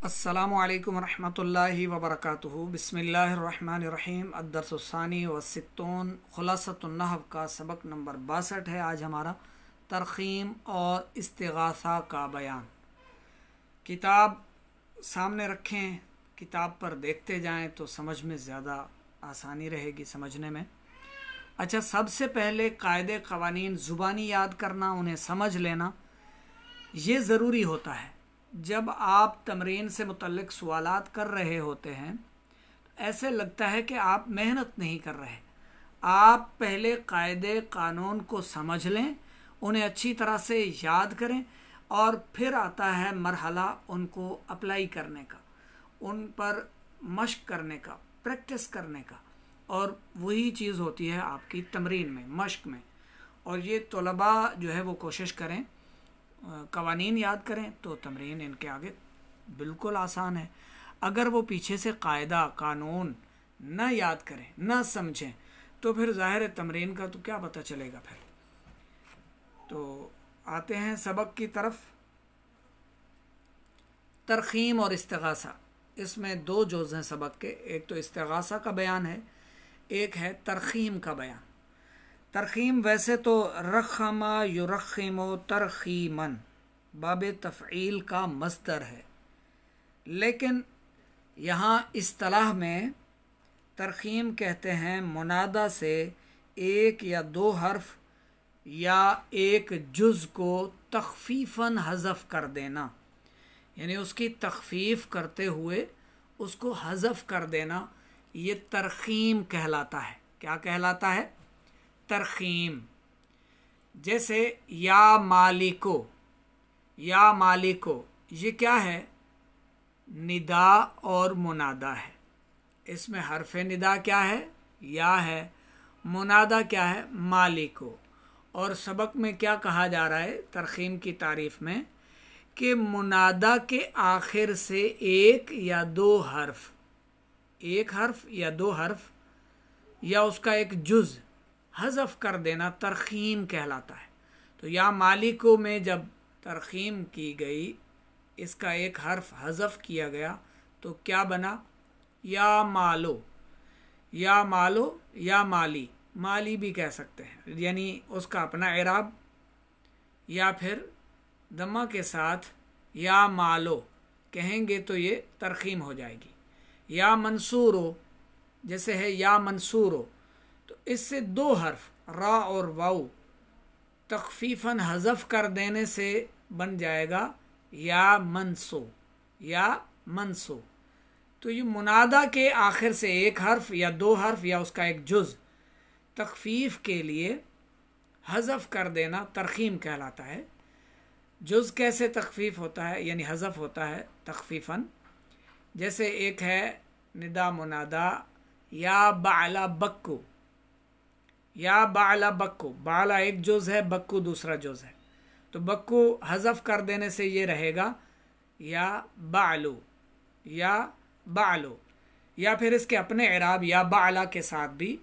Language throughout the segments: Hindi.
अस्सलामुअलैकुम रहमतुल्लाहि वबरकातुहू। बिस्मिल्लाहिर्रहमानिर्रहीम। अद्दर्सुस्सानी वसित्तून खुलासतुन्नहव का सबक नंबर 62 है। आज हमारा तरख़ीम और इस्तिग़ासा का बयान। किताब सामने रखें, किताब पर देखते जाएं तो समझ में ज़्यादा आसानी रहेगी समझने में। अच्छा, सबसे पहले कायदे क़वानीन ज़ुबानी याद करना, उन्हें समझ लेना ये ज़रूरी होता है। जब आप तमरीन से मुतल्लिक़ सवालात कर रहे होते हैं तो ऐसे लगता है कि आप मेहनत नहीं कर रहे। आप पहले कायदे कानून को समझ लें, उन्हें अच्छी तरह से याद करें और फिर आता है मरहला उनको अप्लाई करने का, उन पर मश्क करने का, प्रैक्टिस करने का। और वही चीज़ होती है आपकी तमरीन में, मश्क में। और ये तलबा जो है वो कोशिश करें कवानीन याद करें तो तमरीन इनके आगे बिल्कुल आसान है। अगर वो पीछे से कायदा कानून न याद करें, न समझें, तो फिर ज़ाहिर है तमरीन का तो क्या पता चलेगा फिर। तो आते हैं सबक की तरफ। तरख़ीम और इस्तिग़ासा, इसमें दो जुज़ हैं सबक के। एक तो इस्तिग़ासा का बयान है, एक है तरख़ीम का बयान। तरख़ीम वैसे तो रख़मा युरख़िमो तरख़ीमन बाबे तफ़ईल का मस्दर है, लेकिन यहाँ इस्तिलाह में तरख़ीम कहते हैं मुनादा से एक या दो हर्फ या एक जुज़ को तख़फ़ीफ़न हज़फ़ कर देना, यानी उसकी तख़फ़ीफ़ करते हुए उसको हज़फ़ कर देना, ये तरख़ीम कहलाता है। क्या कहलाता है? तरख़ीम। जैसे या मालिको, या मालिको, ये क्या है? निदा और मुनादा है। इसमें हर्फ़ निदा क्या है? या है। मुनादा क्या है? मालिको। और सबक में क्या कहा जा रहा है तरख़ीम की तारीफ़ में कि मुनादा के आखिर से एक या दो हर्फ, एक हर्फ या दो हर्फ या उसका एक जुज़ हज़फ़ कर देना तरख़ीम कहलाता है। तो या मालिको में जब तरख़ीम की गई, इसका एक हर्फ हज़फ़ किया गया तो क्या बना? या मालो। या मालो, या माली, माली भी कह सकते हैं, यानी उसका अपना इराब, या फिर दम्मा के साथ या मालो कहेंगे तो ये तरख़ीम हो जाएगी। या मंसूरो, जैसे है या मंसूरो, तो इससे दो हर्फ रा और वाऊ तख़फ़ीफ़न हज़फ़ कर देने से बन जाएगा या मनसो, या मनसो। तो ये मुनादा के आखिर से एक हर्फ या दो हर्फ या उसका एक जुज़ तख़फ़ीफ़ के लिए हज़फ़ कर देना तरख़ीम कहलाता है। जुज़ कैसे तख़फ़ीफ़ होता है, यानी हज़फ़ होता है तख़फ़ीफ़न। जैसे एक है निदा मुनादा या बाला बक्कू, या बाला बक्कू, बाला एक जुज़ है, बक्कू दूसरा जुज़ है, तो बक्कू हज़फ़ कर देने से ये रहेगा या बालू, या बालो। या फिर इसके अपने इराब या बाला के साथ भी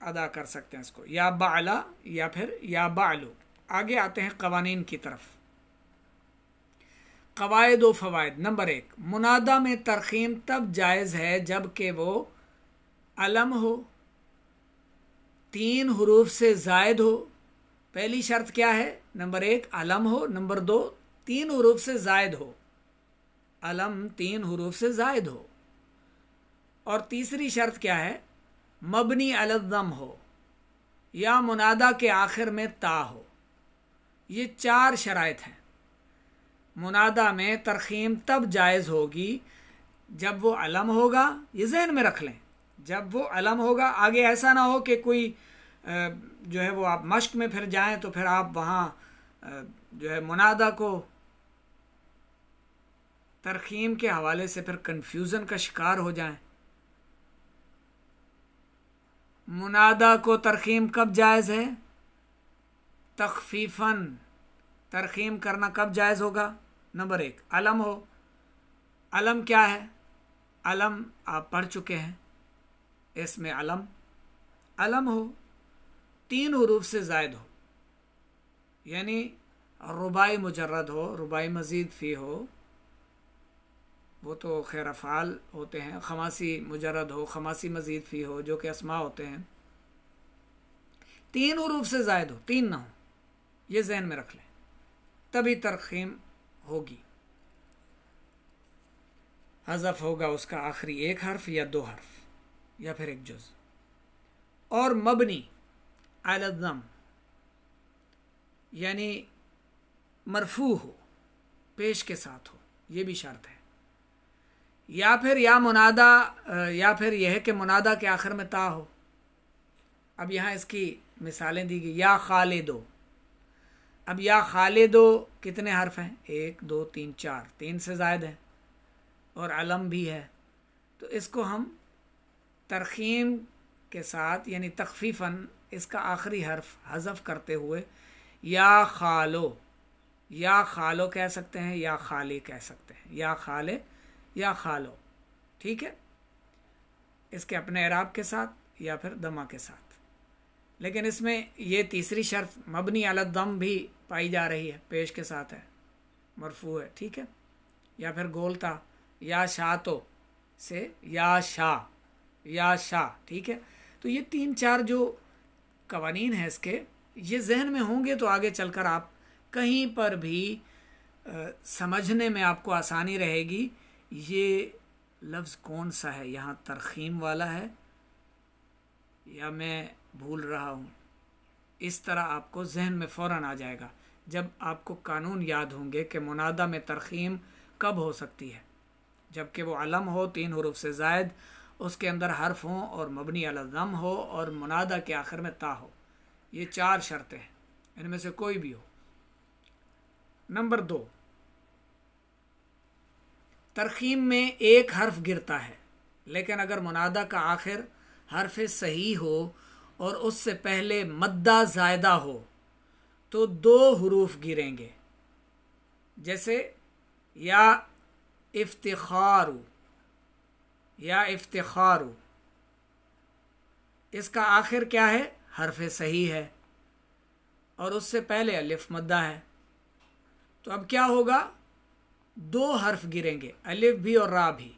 अदा कर सकते हैं इसको, या बाला या फिर या बालू। आगे आते हैं क़वानीन की तरफ। क़वाइद व फ़वाइद। नंबर 1, मुनादा में तरख़ीम तब जायज़ है जब कि वो अलम हो, 3 हुरूफ से ज़ायद हो। पहली शर्त क्या है? नंबर 1 अलम हो, नंबर 2 3 हुरूफ से ज़ायद हो, अलम 3 हुरूफ से ज़ायद हो। और तीसरी शर्त क्या है? मबनी अलद्दम हो या मुनादा के आखिर में ता हो। ये 4 शराइत हैं। मुनादा में तरख़ीम तब जायज़ होगी जब वो अलम होगा, ये ज़हन में रख लें, जब वो अलम होगा। आगे ऐसा ना हो कि कोई जो है वो आप मश्क में फिर जाएं तो फिर आप वहाँ जो है मुनादा को तरख़ीम के हवाले से फिर कन्फ्यूज़न का शिकार हो जाएं। मुनादा को तरख़ीम कब जायज़ है? तख़फ़ीफ़न। तरख़ीम करना कब जायज़ होगा? नंबर 1 अलम हो। अलम क्या है? अलम आप पढ़ चुके हैं, इसमें अलम, अलम हो, 3 हुरूफ से ज़ायद हो, यानी रुबाई मुजर्रद हो, रुबाई मज़ीद फ़ी हो, वो तो खैर अफ़ाल होते हैं, खमासी मुजरद हो, खमासी मज़ीद फ़ी हो, जो कि अस्मा होते हैं, 3 हुरूफ से ज़ायद हो, 3 ना हो, ये जहन में रख लें, तभी तरखीम होगी। हज़फ होगा उसका आखिरी एक हर्फ या 2 हर्फ या फिर एक जुज़। और मबनी अला दम यानी मरफू हो, पेश के साथ हो, ये भी शर्त है। या फिर या मुनादा, या फिर यह है कि मुनादा के आखिर में ता हो। अब यहाँ इसकी मिसालें दी गई, या खालिदो। अब या खालिदो कितने हर्फ हैं? 1 2 3 4, 3 से ज़ायद है और अलम भी है, तो इसको हम तरखीम के साथ यानी तखफीफन इसका आखिरी हर्फ हज़फ करते हुए या खालो, या खालो कह सकते हैं, या खाली कह सकते हैं, या खाले या खालो, ठीक है, इसके अपने इराब के साथ या फिर दमा के साथ। लेकिन इसमें ये तीसरी शर्त मबनी अला दम भी पाई जा रही है, पेश के साथ है, मरफू है, ठीक है। या फिर गोलता या शातो से या शाह, या शाह, ठीक है। तो ये 3-4 जो कवानीन है इसके, ये जहन में होंगे तो आगे चलकर आप कहीं पर भी समझने में आपको आसानी रहेगी। ये लफ्ज़ कौन सा है, यहाँ तरखीम वाला है या मैं भूल रहा हूँ, इस तरह आपको जहन में फ़ौरन आ जाएगा जब आपको कानून याद होंगे कि मुनादा में तरखीम कब हो सकती है, जबकि वो अलम हो, 3 हुरूफ से ज़ायद, उसके अंदर हर्फ हों और मबनी अला दम हो और मुनादा के आखिर में ता हो। ये 4 शर्तें हैं, इनमें से कोई भी हो। नंबर 2, तरखीम में एक हर्फ गिरता है, लेकिन अगर मुनादा का आखिर हर्फ सही हो और उससे पहले मद्दा ज़ायदा हो तो 2 हुरूफ गिरेंगे। जैसे या इफ्तिखारु, या इफ्तिखारु, इसका आखिर क्या है? हर्फ सही है और उससे पहले अलिफ मद्दा है, तो अब क्या होगा? 2 हर्फ गिरेंगे, अलिफ भी और रा भी।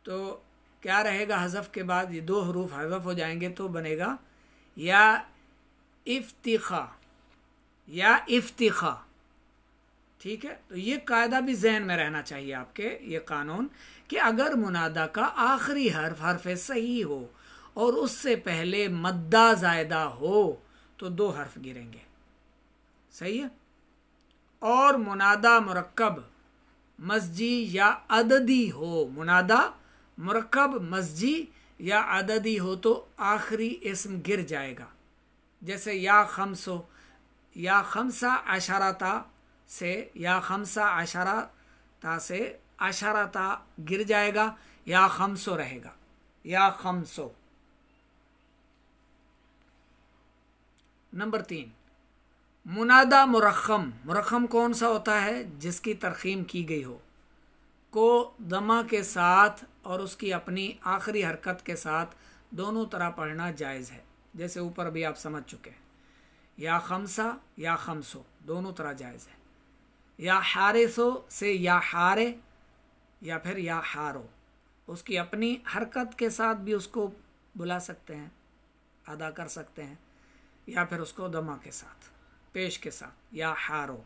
तो क्या रहेगा? हज़फ के बाद ये 2 हरूफ हज़फ हो जाएंगे तो बनेगा या इफ्तिखा, या इफ्तिखा, ठीक है। तो ये कायदा भी जहन में रहना चाहिए आपके, ये कानून, कि अगर मुनादा का आखिरी हर्फ हर्फ सही हो और उससे पहले मद्दा ज़ायदा हो तो 2 हर्फ गिरेंगे, सही है। और मुनादा मुरक्कब मस्जी या अददी हो, मुनादा मुरक्कब मस्जी या अददी हो तो आखिरी इस्म गिर जाएगा। जैसे या खम्सो, या खम्सा अशरता से, या खम्सा अशरता से अशरता गिर जाएगा, या खम्सो रहेगा, या खम्सो। नंबर 3, मुनादा मुरखम। मुरखम कौन सा होता है? जिसकी तरखीम की गई हो, को दमा के साथ और उसकी अपनी आखिरी हरकत के साथ दोनों तरह पढ़ना जायज़ है। जैसे ऊपर भी आप समझ चुके हैं, या खम्सा या खम्सो दोनों तरह जायज़ है। या हारिसो से या हारे या फिर या हारो, उसकी अपनी हरकत के साथ भी उसको बुला सकते हैं, अदा कर सकते हैं, या फिर उसको दमा के साथ, पेश के साथ, या हारो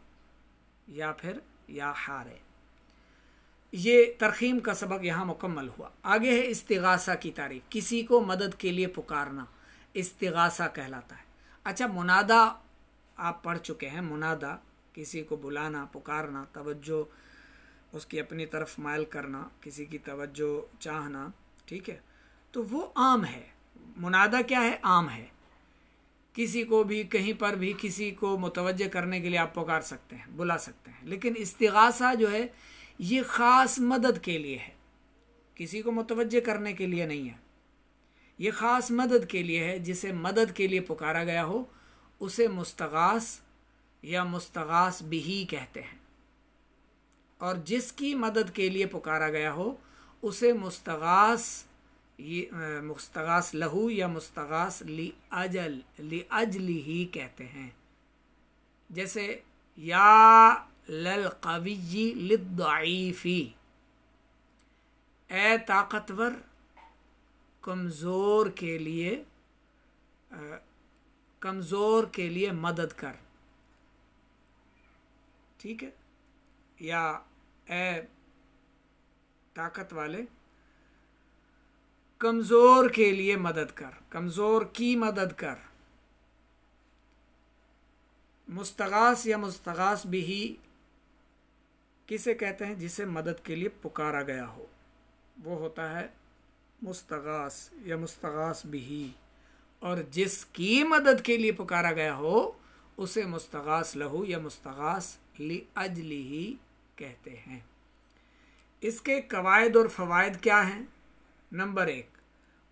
या फिर या हारे। ये तरखीम का सबक यहाँ मुकम्मल हुआ। आगे है इस्तिगासा की तारीफ, किसी को मदद के लिए पुकारना इस्तिगासा कहलाता है। अच्छा, मुनादा आप पढ़ चुके हैं, मुनादा किसी को बुलाना, पुकारना, तवज्जो उसकी अपनी तरफ मायल करना, किसी की तवज्जो चाहना, ठीक है। तो वो आम है, मुनादा क्या है? आम है, किसी को भी कहीं पर भी किसी को मुतवज्जे करने के लिए आप पुकार सकते हैं, बुला सकते हैं। लेकिन इस्तिगासा जो है ये ख़ास मदद के लिए है, किसी को मुतवज्जे करने के लिए नहीं है, ये ख़ास मदद के लिए है। जिसे मदद के लिए पुकारा गया हो उसे मुस्तगास या मुस्तगास बिही कहते हैं, और जिसकी मदद के लिए पुकारा गया हो उसे मुस्तगास लहू या मुस्तगास ली अजली ही कहते हैं। जैसे या लल कविय्यी लिद्दईफी, ए ताकतवर कमज़ोर के लिए मदद कर, ठीक है, या ए ताकत वाले कमज़ोर के लिए मदद कर, कमज़ोर की मदद कर। मुस्तगास या मुस्तगास बिही किसे कहते हैं? जिसे मदद के लिए पुकारा गया हो, वो होता है मुस्तगास या मुस्तगास बिही। और जिसकी मदद के लिए पुकारा गया हो उसे मुस्तगास लहू या मुस्तगास लि अजलिही कहते हैं। इसके कवायद और फ़वायद क्या हैं? नंबर 1,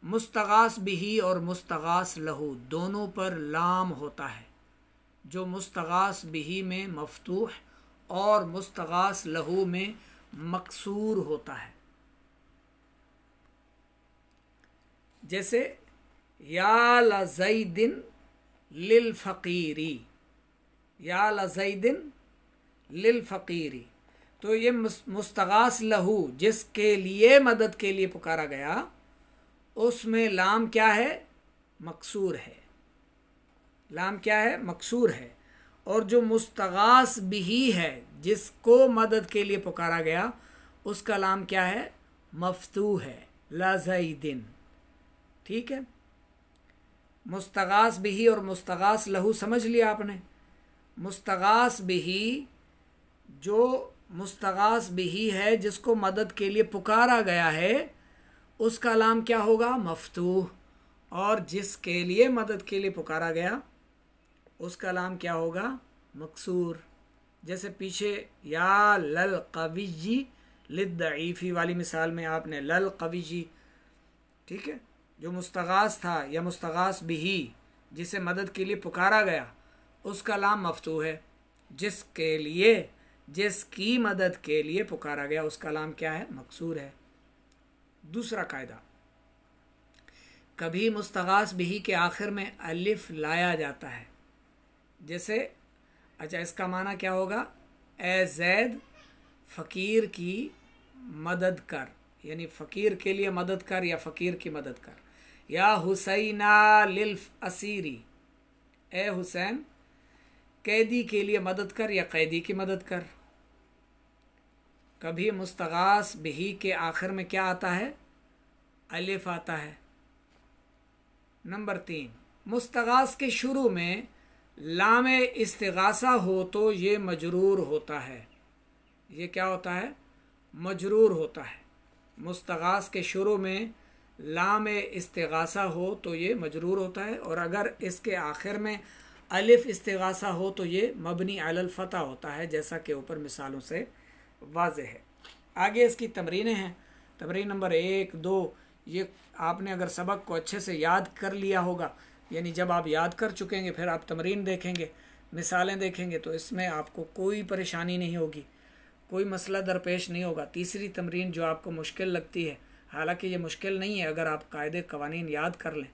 मुस्तगास बिही और मुस्तगास लहू दोनों पर लाम होता है, जो मुस्तगास बिही में मफ्तूह और मुस्तगास लहू में मकसूर होता है। जैसे या लज़ैदिन लिल फ़कीरी, या लज़ैदिन लिल फ़कीरी, तो ये मुस्तगास लहू जिसके लिए मदद के लिए पुकारा गया, उसमें लाम क्या है? मकसूर है। लाम क्या है? मकसूर है। और जो मुस्तगास बिही है जिसको मदद के लिए पुकारा गया, उसका लाम क्या है? मफ्तूह है, लज़ैदिन, ठीक है। मुस्तगास बिही और मुस्तगास लहू समझ लिया आपने। मुस्तगास बिही, जो मुस्तगास बिही है जिसको मदद के लिए पुकारा गया है, उसका लाम क्या होगा? मफ्तूह। और जिसके लिए मदद के लिए पुकारा गया उसका लाम क्या होगा? मकसूर। जैसे पीछे या लल कविजी लिद्दईफी वाली मिसाल में आपने लल कविजी, ठीक है, जो मुस्तगास था या मुस्तगास बिही जिसे मदद के लिए पुकारा गया, उसका लाम मफ्तूह है। जिसके लिए, जिसकी मदद के लिए पुकारा गया, उसका लाम क्या है? मकसूर है। दूसरा कायदा, कभी मुस्तगास बिही के आखिर में अलिफ लाया जाता है। जैसे, अच्छा, इसका माना क्या होगा? ए जैद फ़कीर की मदद कर, यानी फ़कीर के लिए मदद कर या फ़कीर की मदद कर। या हुसैना लिल असीरी, ए हुसैन कैदी के लिए मदद कर या कैदी की मदद कर। कभी मुस्तगास बिही के आखिर में क्या आता है? अलिफ आता है। नंबर 3, मुस्तगास के शुरू में लाम इस्तिगासा हो तो ये मजरूर होता है। ये क्या होता है? मजरूर होता है। मुस्तगास के शुरू में लाम इस्तिगासा हो तो ये मजरूर होता है, और अगर इसके आखिर में अलिफ इस्तिगासा हो तो ये मबनी अलल फतह होता है, जैसा कि ऊपर मिसालों से वाज़ेह है। आगे इसकी तमरीनें हैं। तमरीन नंबर 1, 2, ये आपने अगर सबक को अच्छे से याद कर लिया होगा, यानी जब आप याद कर चुकेंगे फिर आप तमरीन देखेंगे, मिसालें देखेंगे, तो इसमें आपको कोई परेशानी नहीं होगी, कोई मसला दरपेश नहीं होगा। तीसरी तमरीन जो आपको मुश्किल लगती है, हालांकि ये मुश्किल नहीं है, अगर आप कायदे कवानीन याद कर लें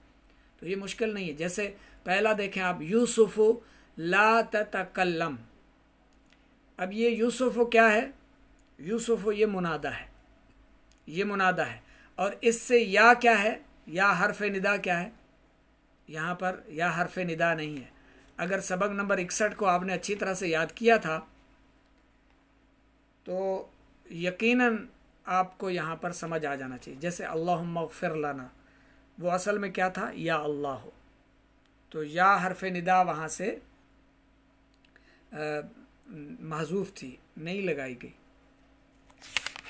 तो ये मुश्किल नहीं है। जैसे पहला देखें आप, यूसुफ़ु ला ततकल्लम। अब ये यूसुफ़ु क्या है? यूसुफ़ु ये मुनादा है, ये मुनादा है, और इससे या क्या है? या हरफ निदा क्या है? यहाँ पर या हरफ निदा नहीं है। अगर सबक नंबर 61 को आपने अच्छी तरह से याद किया था तो यकीनन आपको यहाँ पर समझ आ जाना चाहिए। जैसे अल्लाहुम्मा अग़फ़िर लना, वो असल में क्या था? या अल्लाह हो, तो या हरफ निदा वहाँ से महजूफ थी, नहीं लगाई गई।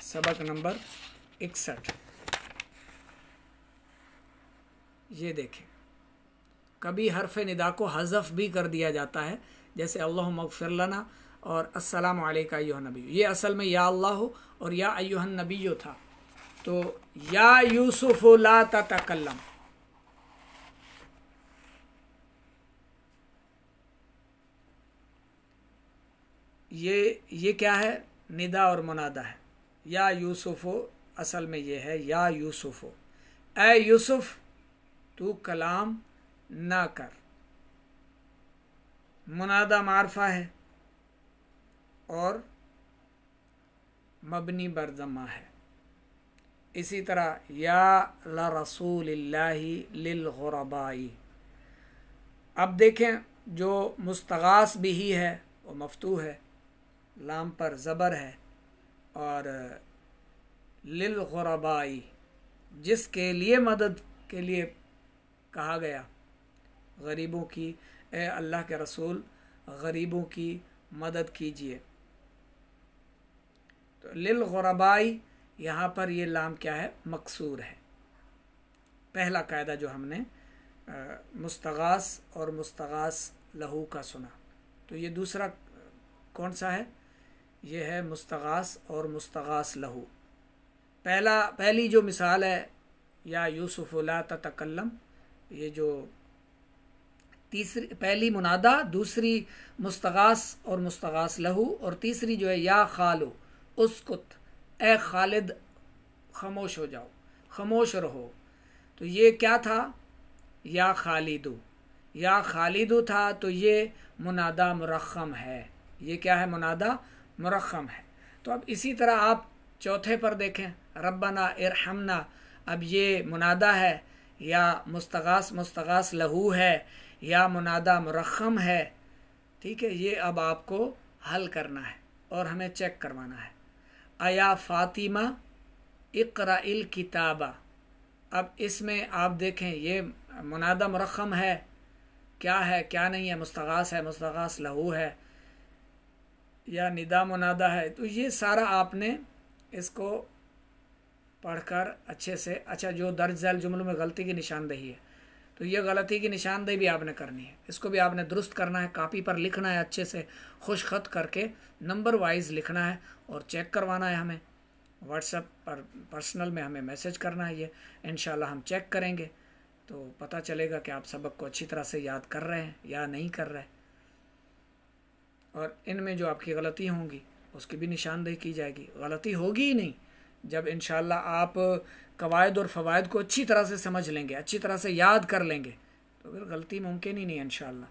सबक नंबर 61, ये देखें, कभी हरफ निदा को हज़फ भी कर दिया जाता है, जैसे अल्लाहुम्मा अग़फ़िर लना और अस्सलामु अलैका अय्युहन नबी। ये असल में या अल्लाह हो और या अय्युहन नबी था। तो या यूसुफ़ ला ततकल्लम, ये क्या है? निदा और मुनादा है। या यूसुफ़ असल में ये है या यूसुफ़, ए यूसुफ तू कलाम ना कर। मुनादा मारफा है और मबनी बरदमा है। इसी तरह या ला रसूलिल्लाहि लिल गुरबाई। अब देखें जो मुस्तगास भी ही है वो मफ्तू है, लाम पर ज़बर है, और लिल गुरबाई जिसके लिए मदद के लिए कहा गया, गरीबों की, ए अल्लाह के रसूल गरीबों की मदद कीजिए। तो लिल गुरबाई यहाँ पर ये लाम क्या है, मकसूर है। पहला कायदा जो हमने मुस्तगास और मुस्तगास लहू का सुना, तो ये दूसरा कौन सा है, ये है मुस्तगास और मुस्तगास लहू। पहली जो मिसाल है या यूसुफ ला ततकल्लम, ये जो तीसरी पहली मुनादा, दूसरी मुस्तगास और मुस्तगास लहू, और तीसरी जो है या खालू उसकुत, ए खालिद खामोश हो जाओ, खामोश रहो। तो ये क्या था, या खालिदू, या खालिदू था, तो ये मुनादा मुरखम है। ये क्या है, मुनादा मुरखम है। तो अब इसी तरह आप चौथे पर देखें, रब्बना इरहमना, अब ये मुनादा है या मुस्तगास लहू है या मुनादा मुरखम है। ठीक है, ये अब आपको हल करना है और हमें चेक करवाना है। आया फ़ातिमा इक़राइल किताबा, अब इसमें आप देखें ये मुनादा मुरखम है, क्या है क्या नहीं है, मुस्तगास है, मुस्तगास लहू है, या निदा मुनादा है। तो ये सारा आपने इसको पढ़कर अच्छे से, अच्छा जो दर्ज झैल जुमलों में गलती की निशानदेही है, तो ये गलती की निशानदेही भी आपने करनी है, इसको भी आपने दुरुस्त करना है, कापी पर लिखना है, अच्छे से खुश खत करके नंबर वाइज लिखना है और चेक करवाना है। हमें व्हाट्सएप पर पर्सनल में हमें मैसेज करना है, ये इंशाल्लाह हम चेक करेंगे तो पता चलेगा कि आप सबक को अच्छी तरह से याद कर रहे हैं या नहीं कर रहे, और इनमें जो आपकी गलती होंगी उसकी भी निशानदेही की जाएगी। गलती होगी ही नहीं जब इंशाल्लाह आप कवायद और फ़वायद को अच्छी तरह से समझ लेंगे, अच्छी तरह से याद कर लेंगे, तो फिर गलती मुमकिन ही नहीं है इंशाल्लाह।